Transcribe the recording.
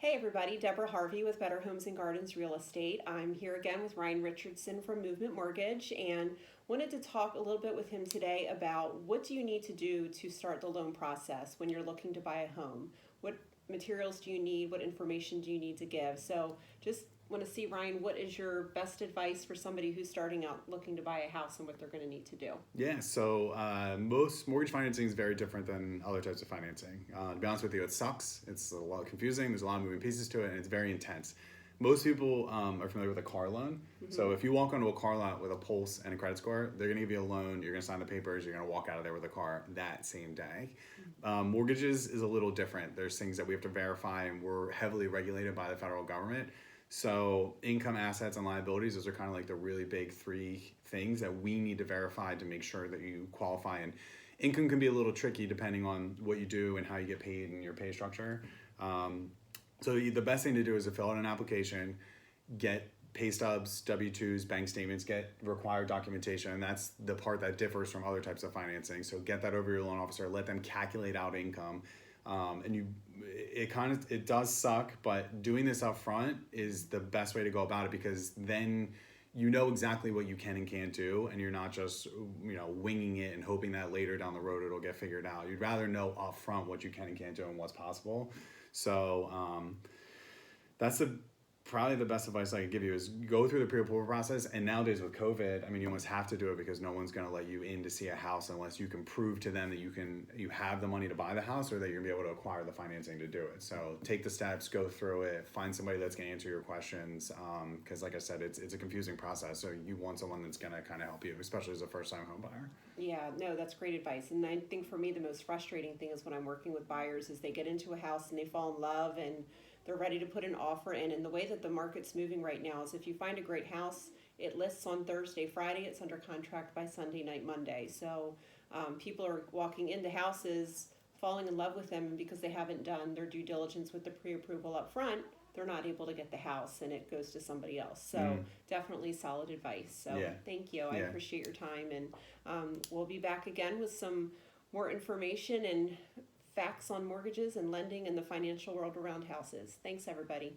Hey everybody, Deborah Harvey with Better Homes and Gardens Real Estate. I'm here again with Ryan Richardson from Movement Mortgage and wanted to talk a little bit with him today about what do you need to do to start the loan process when you're looking to buy a home? What materials do you need? What information do you need to give? So just want to see, Ryan, what is your best advice for somebody who's starting out looking to buy a house and what they're going to need to do? Yeah, so most mortgage financing is very different than other types of financing. To be honest with you, it sucks. It's a lot confusing. There's a lot of moving pieces to it, and it's very intense. Most people are familiar with a car loan. Mm-hmm. So if you walk onto a car lot with a pulse and a credit score, they're going to give you a loan. You're going to sign the papers. You're going to walk out of there with a car that same day. Mortgages is a little different. There's things that we have to verify, and we're heavily regulated by the federal government. So income, assets, and liabilities, those are kind of like the really big three things that we need to verify to make sure that you qualify. And income can be a little tricky depending on what you do and how you get paid and your pay structure. So the best thing to do is to fill out an application, get pay stubs, W-2s, bank statements, get required documentation. And that's the part that differs from other types of financing. So get that over your loan officer, let them calculate out income. It does suck, but doing this up front is the best way to go about it, because then you know exactly what you can and can't do, and you're not just winging it and hoping that later down the road it'll get figured out. You'd rather know up front what you can and can't do and what's possible. So that's probably the best advice I could give you, is go through the pre-approval process. And nowadays with COVID, I mean, you almost have to do it, because no one's going to let you in to see a house unless you can prove to them that you have the money to buy the house, or that you're going to be able to acquire the financing to do it. So take the steps, go through it, find somebody that's going to answer your questions, because like I said, it's a confusing process. So you want someone that's going to kind of help you, especially as a first-time home buyer. Yeah, no, that's great advice. And I think for me, the most frustrating thing is when I'm working with buyers is they get into a house and they fall in love and they're ready to put an offer in. And the way that the market's moving right now is if you find a great house, it lists on Thursday, Friday, it's under contract by Sunday night, Monday. So people are walking into houses, falling in love with them, and because they haven't done their due diligence with the pre-approval up front, they're not able to get the house and it goes to somebody else. So definitely solid advice. So thank you. I appreciate your time. And we'll be back again with some more information and facts on mortgages and lending in the financial world around houses. Thanks, everybody.